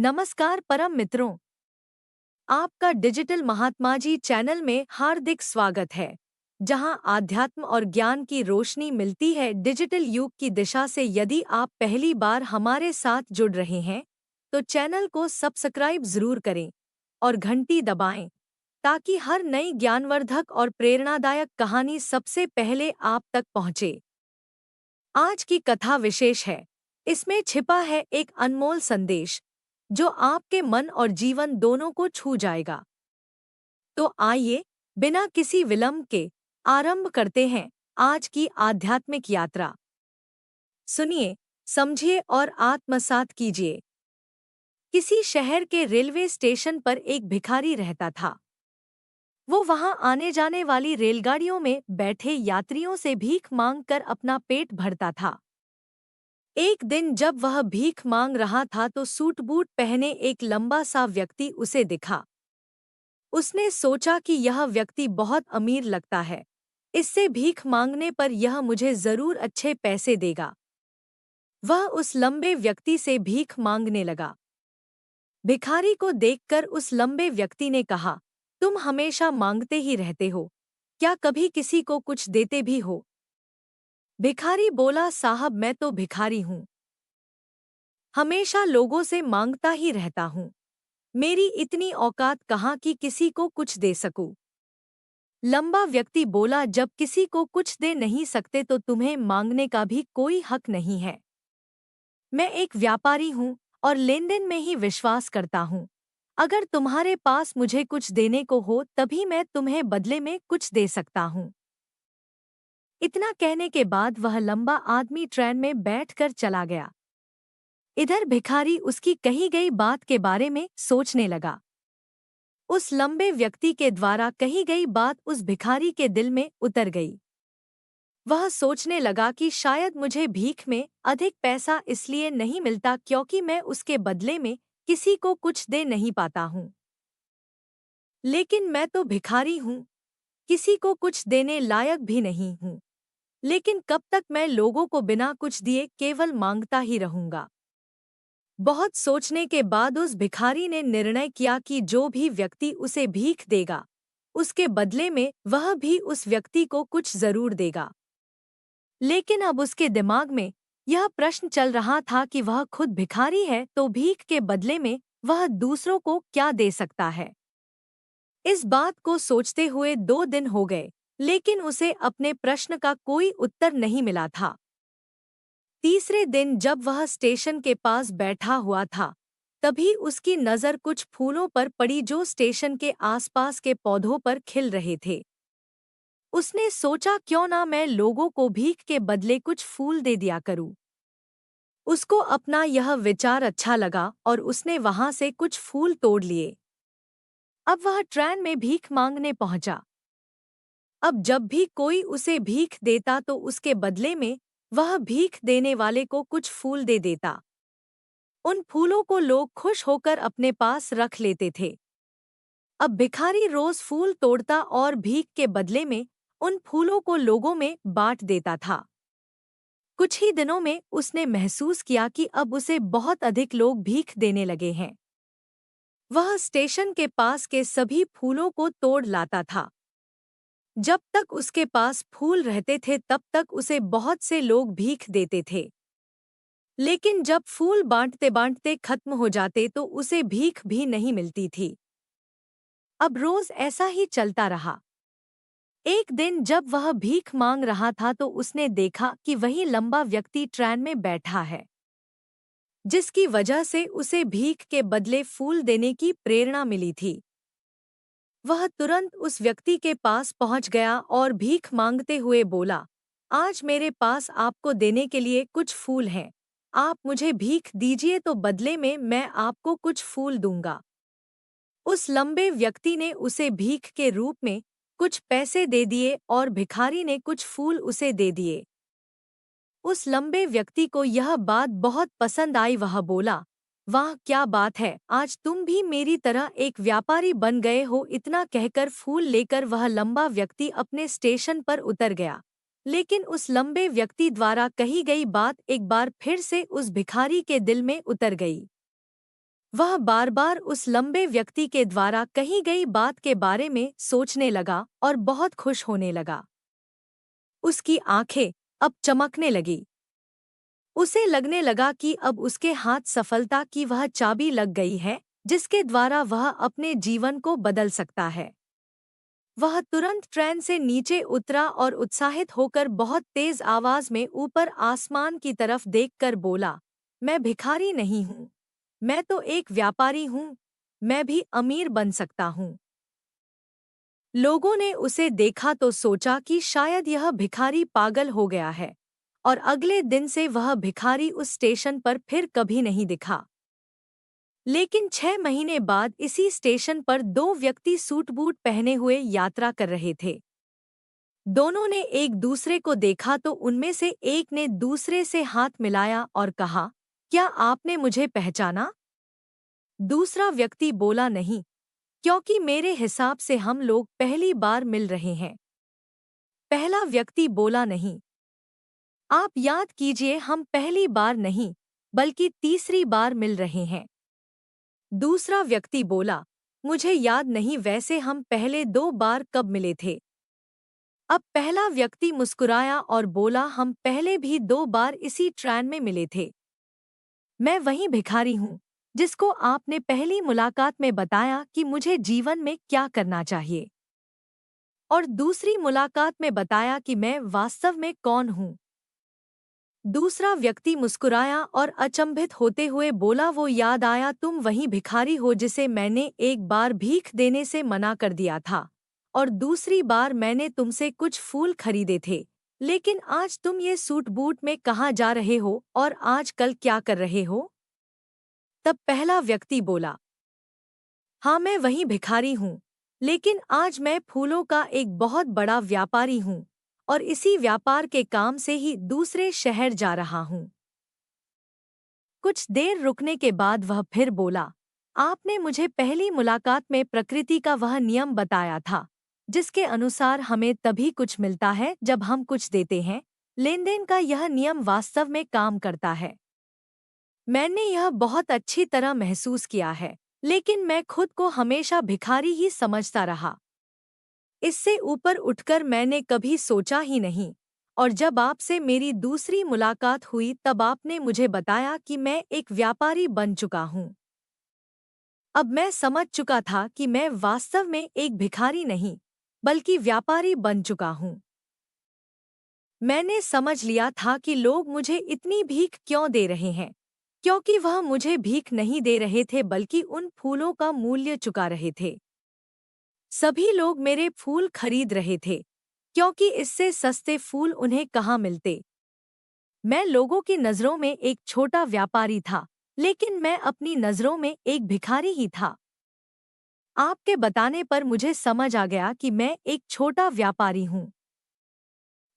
नमस्कार परम मित्रों, आपका डिजिटल महात्मा जी चैनल में हार्दिक स्वागत है, जहां आध्यात्म और ज्ञान की रोशनी मिलती है डिजिटल युग की दिशा से। यदि आप पहली बार हमारे साथ जुड़ रहे हैं, तो चैनल को सब्सक्राइब जरूर करें और घंटी दबाएं, ताकि हर नई ज्ञानवर्धक और प्रेरणादायक कहानी सबसे पहले आप तक पहुंचे। आज की कथा विशेष है। इसमें छिपा है एक अनमोल संदेश, जो आपके मन और जीवन दोनों को छू जाएगा। तो आइए, बिना किसी विलंब के आरंभ करते हैं आज की आध्यात्मिक यात्रा। सुनिए, समझिए और आत्मसात कीजिए। किसी शहर के रेलवे स्टेशन पर एक भिखारी रहता था। वो वहां आने जाने वाली रेलगाड़ियों में बैठे यात्रियों से भीख मांगकर अपना पेट भरता था। एक दिन जब वह भीख मांग रहा था तो सूट बूट पहने एक लंबा सा व्यक्ति उसे दिखा। उसने सोचा कि यह व्यक्ति बहुत अमीर लगता है, इससे भीख मांगने पर यह मुझे जरूर अच्छे पैसे देगा। वह उस लंबे व्यक्ति से भीख मांगने लगा। भिखारी को देखकर उस लंबे व्यक्ति ने कहा, तुम हमेशा मांगते ही रहते हो, क्या कभी किसी को कुछ देते भी हो? भिखारी बोला, साहब मैं तो भिखारी हूँ, हमेशा लोगों से मांगता ही रहता हूँ। मेरी इतनी औकात कहाँ कि किसी को कुछ दे सकूं। लंबा व्यक्ति बोला, जब किसी को कुछ दे नहीं सकते तो तुम्हें मांगने का भी कोई हक नहीं है। मैं एक व्यापारी हूँ और लेनदेन में ही विश्वास करता हूँ। अगर तुम्हारे पास मुझे कुछ देने को हो तभी मैं तुम्हें बदले में कुछ दे सकता हूँ। इतना कहने के बाद वह लंबा आदमी ट्रेन में बैठकर चला गया। इधर भिखारी उसकी कही गई बात के बारे में सोचने लगा। उस लंबे व्यक्ति के द्वारा कही गई बात उस भिखारी के दिल में उतर गई। वह सोचने लगा कि शायद मुझे भीख में अधिक पैसा इसलिए नहीं मिलता क्योंकि मैं उसके बदले में किसी को कुछ दे नहीं पाता हूँ। लेकिन मैं तो भिखारी हूँ, किसी को कुछ देने लायक भी नहीं हूँ। लेकिन कब तक मैं लोगों को बिना कुछ दिए केवल मांगता ही रहूंगा? बहुत सोचने के बाद उस भिखारी ने निर्णय किया कि जो भी व्यक्ति उसे भीख देगा, उसके बदले में वह भी उस व्यक्ति को कुछ जरूर देगा। लेकिन अब उसके दिमाग में यह प्रश्न चल रहा था कि वह खुद भिखारी है तो भीख के बदले में वह दूसरों को क्या दे सकता है। इस बात को सोचते हुए 2 दिन हो गए, लेकिन उसे अपने प्रश्न का कोई उत्तर नहीं मिला था। तीसरे दिन जब वह स्टेशन के पास बैठा हुआ था, तभी उसकी नज़र कुछ फूलों पर पड़ी जो स्टेशन के आसपास के पौधों पर खिल रहे थे। उसने सोचा, क्यों ना मैं लोगों को भीख के बदले कुछ फूल दे दिया करूं। उसको अपना यह विचार अच्छा लगा और उसने वहां से कुछ फूल तोड़ लिए। अब वह ट्रेन में भीख मांगने पहुंचा। अब जब भी कोई उसे भीख देता तो उसके बदले में वह भीख देने वाले को कुछ फूल दे देता। उन फूलों को लोग खुश होकर अपने पास रख लेते थे। अब भिखारी रोज फूल तोड़ता और भीख के बदले में उन फूलों को लोगों में बांट देता था। कुछ ही दिनों में उसने महसूस किया कि अब उसे बहुत अधिक लोग भीख देने लगे हैं। वह स्टेशन के पास के सभी फूलों को तोड़ लाता था। जब तक उसके पास फूल रहते थे तब तक उसे बहुत से लोग भीख देते थे। लेकिन जब फूल बांटते बांटते खत्म हो जाते तो उसे भीख भी नहीं मिलती थी। अब रोज ऐसा ही चलता रहा। एक दिन जब वह भीख मांग रहा था तो उसने देखा कि वही लंबा व्यक्ति ट्रेन में बैठा है, जिसकी वजह से उसे भीख के बदले फूल देने की प्रेरणा मिली थी। वह तुरंत उस व्यक्ति के पास पहुंच गया और भीख मांगते हुए बोला, आज मेरे पास आपको देने के लिए कुछ फूल हैं। आप मुझे भीख दीजिए तो बदले में मैं आपको कुछ फूल दूंगा। उस लंबे व्यक्ति ने उसे भीख के रूप में कुछ पैसे दे दिए और भिखारी ने कुछ फूल उसे दे दिए। उस लंबे व्यक्ति को यह बात बहुत पसंद आई। वह बोला, वाह क्या बात है, आज तुम भी मेरी तरह एक व्यापारी बन गए हो। इतना कहकर फूल लेकर वह लंबा व्यक्ति अपने स्टेशन पर उतर गया। लेकिन उस लंबे व्यक्ति द्वारा कही गई बात एक बार फिर से उस भिखारी के दिल में उतर गई। वह बार बार उस लंबे व्यक्ति के द्वारा कही गई बात के बारे में सोचने लगा और बहुत खुश होने लगा। उसकी आंखें अब चमकने लगी। उसे लगने लगा कि अब उसके हाथ सफलता की वह चाबी लग गई है जिसके द्वारा वह अपने जीवन को बदल सकता है। वह तुरंत ट्रेन से नीचे उतरा और उत्साहित होकर बहुत तेज आवाज में ऊपर आसमान की तरफ देखकर बोला, मैं भिखारी नहीं हूँ, मैं तो एक व्यापारी हूँ, मैं भी अमीर बन सकता हूँ। लोगों ने उसे देखा तो सोचा कि शायद यह भिखारी पागल हो गया है, और अगले दिन से वह भिखारी उस स्टेशन पर फिर कभी नहीं दिखा। लेकिन 6 महीने बाद इसी स्टेशन पर दो व्यक्ति सूट बूट पहने हुए यात्रा कर रहे थे। दोनों ने एक दूसरे को देखा तो उनमें से एक ने दूसरे से हाथ मिलाया और कहा, क्या आपने मुझे पहचाना? दूसरा व्यक्ति बोला, नहीं, क्योंकि मेरे हिसाब से हम लोग पहली बार मिल रहे हैं। पहला व्यक्ति बोला, नहीं, आप याद कीजिए, हम पहली बार नहीं बल्कि तीसरी बार मिल रहे हैं। दूसरा व्यक्ति बोला, मुझे याद नहीं, वैसे हम पहले 2 बार कब मिले थे? अब पहला व्यक्ति मुस्कुराया और बोला, हम पहले भी 2 बार इसी ट्रेन में मिले थे। मैं वही भिखारी हूँ जिसको आपने पहली मुलाकात में बताया कि मुझे जीवन में क्या करना चाहिए, और दूसरी मुलाकात में बताया कि मैं वास्तव में कौन हूँ। दूसरा व्यक्ति मुस्कुराया और अचंभित होते हुए बोला, वो याद आया, तुम वही भिखारी हो जिसे मैंने एक बार भीख देने से मना कर दिया था, और दूसरी बार मैंने तुमसे कुछ फूल खरीदे थे। लेकिन आज तुम ये सूट बूट में कहाँ जा रहे हो और आज कल क्या कर रहे हो? तब पहला व्यक्ति बोला, हाँ, मैं वही भिखारी हूँ, लेकिन आज मैं फूलों का एक बहुत बड़ा व्यापारी हूँ और इसी व्यापार के काम से ही दूसरे शहर जा रहा हूँ। कुछ देर रुकने के बाद वह फिर बोला, आपने मुझे पहली मुलाकात में प्रकृति का वह नियम बताया था जिसके अनुसार हमें तभी कुछ मिलता है जब हम कुछ देते हैं। लेनदेन का यह नियम वास्तव में काम करता है। मैंने यह बहुत अच्छी तरह महसूस किया है, लेकिन मैं खुद को हमेशा भिखारी ही समझता रहा। इससे ऊपर उठकर मैंने कभी सोचा ही नहीं, और जब आपसे मेरी दूसरी मुलाकात हुई तब आपने मुझे बताया कि मैं एक व्यापारी बन चुका हूँ। अब मैं समझ चुका था कि मैं वास्तव में एक भिखारी नहीं बल्कि व्यापारी बन चुका हूँ। मैंने समझ लिया था कि लोग मुझे इतनी भीख क्यों दे रहे हैं, क्योंकि वह मुझे भीख नहीं दे रहे थे बल्कि उन फूलों का मूल्य चुका रहे थे। सभी लोग मेरे फूल खरीद रहे थे, क्योंकि इससे सस्ते फूल उन्हें कहाँ मिलते। मैं लोगों की नज़रों में एक छोटा व्यापारी था, लेकिन मैं अपनी नज़रों में एक भिखारी ही था। आपके बताने पर मुझे समझ आ गया कि मैं एक छोटा व्यापारी हूँ।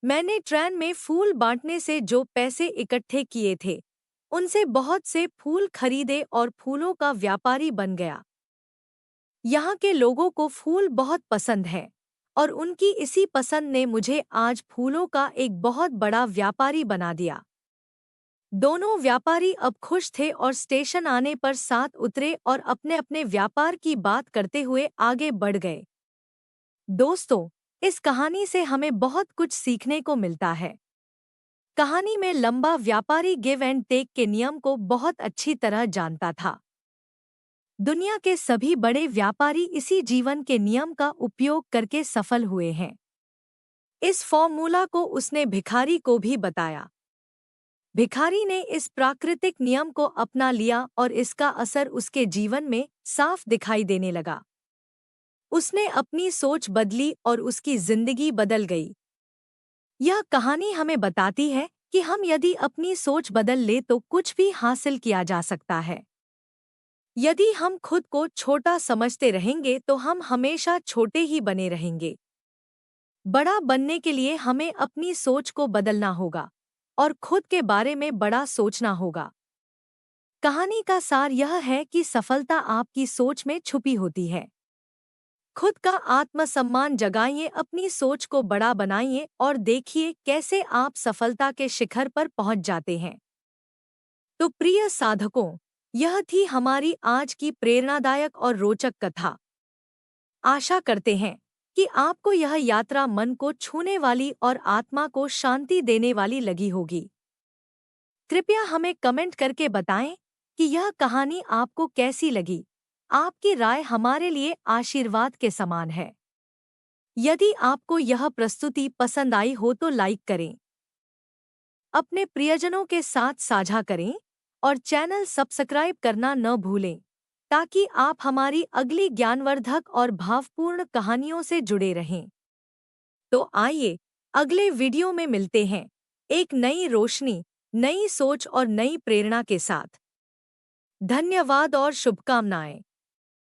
मैंने ट्रेन में फूल बांटने से जो पैसे इकट्ठे किए थे, उनसे बहुत से फूल खरीदे और फूलों का व्यापारी बन गया। यहाँ के लोगों को फूल बहुत पसंद है, और उनकी इसी पसंद ने मुझे आज फूलों का एक बहुत बड़ा व्यापारी बना दिया। दोनों व्यापारी अब खुश थे और स्टेशन आने पर साथ उतरे और अपने अपने व्यापार की बात करते हुए आगे बढ़ गए। दोस्तों, इस कहानी से हमें बहुत कुछ सीखने को मिलता है। कहानी में लंबा व्यापारी गिव एंड टेक के नियम को बहुत अच्छी तरह जानता था। दुनिया के सभी बड़े व्यापारी इसी जीवन के नियम का उपयोग करके सफल हुए हैं। इस फॉर्मूला को उसने भिखारी को भी बताया। भिखारी ने इस प्राकृतिक नियम को अपना लिया और इसका असर उसके जीवन में साफ दिखाई देने लगा। उसने अपनी सोच बदली और उसकी जिंदगी बदल गई। यह कहानी हमें बताती है कि हम यदि अपनी सोच बदल ले तो कुछ भी हासिल किया जा सकता है। यदि हम खुद को छोटा समझते रहेंगे तो हम हमेशा छोटे ही बने रहेंगे। बड़ा बनने के लिए हमें अपनी सोच को बदलना होगा और खुद के बारे में बड़ा सोचना होगा। कहानी का सार यह है कि सफलता आपकी सोच में छुपी होती है। खुद का आत्मसम्मान जगाइए, अपनी सोच को बड़ा बनाइए और देखिए कैसे आप सफलता के शिखर पर पहुंच जाते हैं। तो प्रिय साधकों, यह थी हमारी आज की प्रेरणादायक और रोचक कथा। आशा करते हैं कि आपको यह यात्रा मन को छूने वाली और आत्मा को शांति देने वाली लगी होगी। कृपया हमें कमेंट करके बताएं कि यह कहानी आपको कैसी लगी। आपकी राय हमारे लिए आशीर्वाद के समान है। यदि आपको यह प्रस्तुति पसंद आई हो तो लाइक करें, अपने प्रियजनों के साथ साझा करें और चैनल सब्सक्राइब करना न भूलें ताकि आप हमारी अगली ज्ञानवर्धक और भावपूर्ण कहानियों से जुड़े रहें। तो आइए अगले वीडियो में मिलते हैं, एक नई रोशनी, नई सोच और नई प्रेरणा के साथ। धन्यवाद और शुभकामनाएं।